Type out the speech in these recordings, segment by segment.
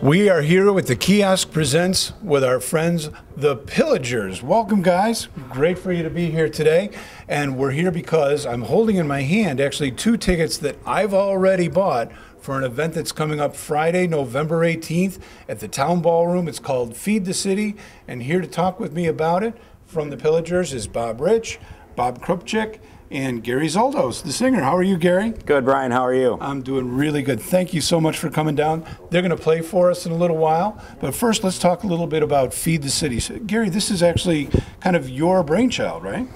We are here with the Kiosk Presents with our friends, the Pillagers. Welcome, guys. Great for you to be here today. And we're here because I'm holding in my hand actually 2 tickets that I've already bought for an event that's coming up Friday, November 18th at the Town Ballroom. It's called Feed the City. And here to talk with me about it from the Pillagers is Bob Rich, Bob Krupchik, and Gary Zoldos, the singer. How are you, Gary? Good, Brian. How are you? I'm doing really good. Thank you so much for coming down. They're going to play for us in a little while. But first, let's talk a little bit about Feed the City. So, Gary, this is actually kind of your brainchild, right?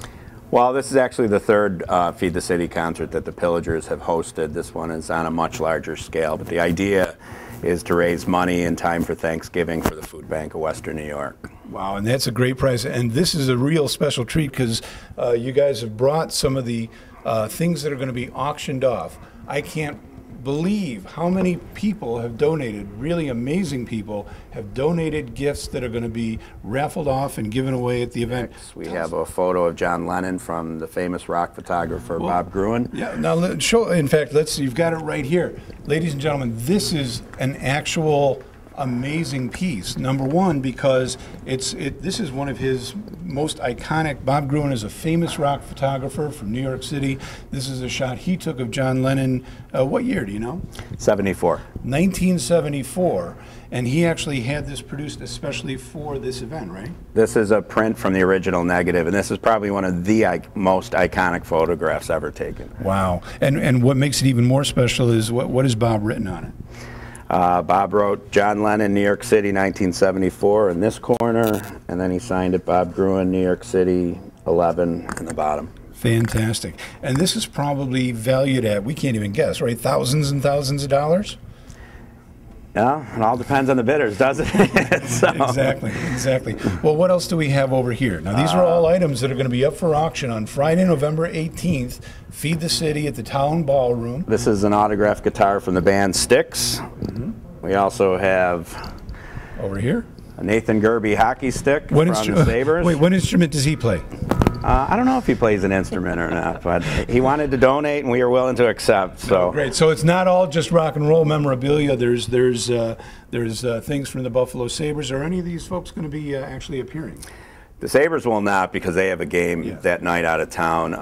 Well, this is actually the third Feed the City concert that the Pillagers have hosted. This one is on a much larger scale. But the idea is to raise money in time for Thanksgiving for the Food Bank of Western New York. Wow, and that's a great prize. And this is a real special treat because you guys have brought some of the things that are going to be auctioned off. I can't believe how many people have donated, really amazing people, have donated gifts that are going to be raffled off and given away at the event. We have a photo of John Lennon from the famous rock photographer Bob Gruen. Yeah, now show, in fact, you've got it right here. Ladies and gentlemen, this is an actual amazing piece. Number one, because this is one of his most iconic. Bob Gruen is a famous rock photographer from New York City. This is a shot he took of John Lennon. What year do you know? 74. 1974. And he actually had this produced especially for this event, right? This is a print from the original negative, and this is probably one of the most iconic photographs ever taken. Wow. And what makes it even more special is what has Bob written on it? Bob wrote John Lennon, New York City, 1974 in this corner, and then he signed it Bob Gruen, New York City, 11 in the bottom. Fantastic. And this is probably valued at, we can't even guess, right? Thousands and thousands of dollars? Yeah, it all depends on the bidders, doesn't it? So. Exactly. Well, what else do we have over here? Now, these are all items that are going to be up for auction on Friday, November 18th. Feed the City at the Town Ballroom. This is an autographed guitar from the band Styx. We also have over here a Nathan Gerby hockey stick from the Sabres. Wait, what instrument does he play? I don't know if he plays an instrument or not, but he wanted to donate, and we were willing to accept. So great. So it's not all just rock and roll memorabilia. There's things from the Buffalo Sabres. Are any of these folks going to be actually appearing? The Sabres will not, because they have a game that night out of town.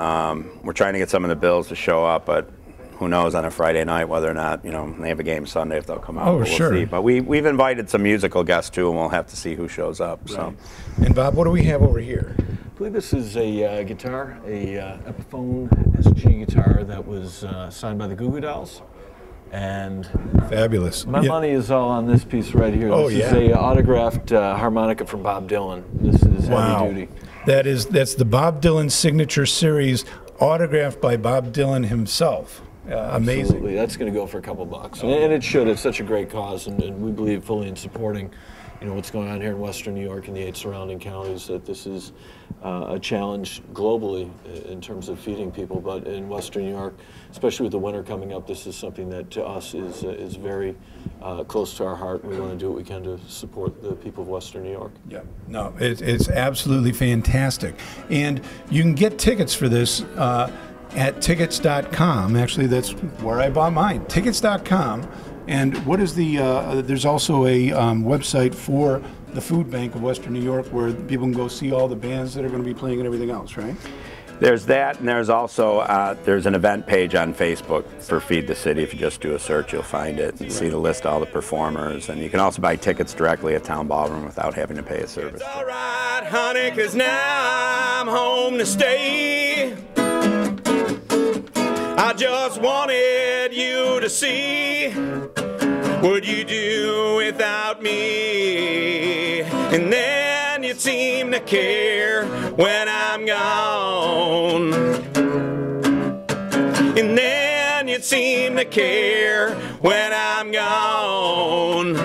We're trying to get some of the Bills to show up, but who knows on a Friday night whether or not, they have a game Sunday if they'll come out. Oh, we'll sure. see. But we've invited some musical guests too, and we'll have to see who shows up. Right. So. And Bob, what do we have over here? I believe this is a guitar, a Epiphone SG guitar that was signed by the Goo Goo Dolls. And fabulous. My money is all on this piece right here. Oh, this is a autographed harmonica from Bob Dylan. This is heavy duty. That's the Bob Dylan signature series, autographed by Bob Dylan himself. Amazing. Absolutely. That's going to go for a couple bucks. And it should. It's such a great cause, and we believe fully in supporting what's going on here in Western New York and the 8 surrounding counties, that this is a challenge globally in terms of feeding people, but in Western New York, especially with the winter coming up, this is something that to us is very close to our heart. We want to do what we can to support the people of Western New York. Yeah, no, it's absolutely fantastic. And you can get tickets for this at tickets.com. Actually, that's where I bought mine, tickets.com. And what is there's also a website for the Food Bank of Western New York where people can go see all the bands that are going to be playing and everything else, right? There's that, and there's also there's an event page on Facebook for Feed the City. If you just do a search, you'll find it and see the list of all the performers. And you can also buy tickets directly at Town Ballroom without having to pay a service. It's all right, honey, 'cause now I'm home to stay. I just wanted you to see what you do without me, and then you seem to care when I'm gone, and then you seem to care when I'm gone.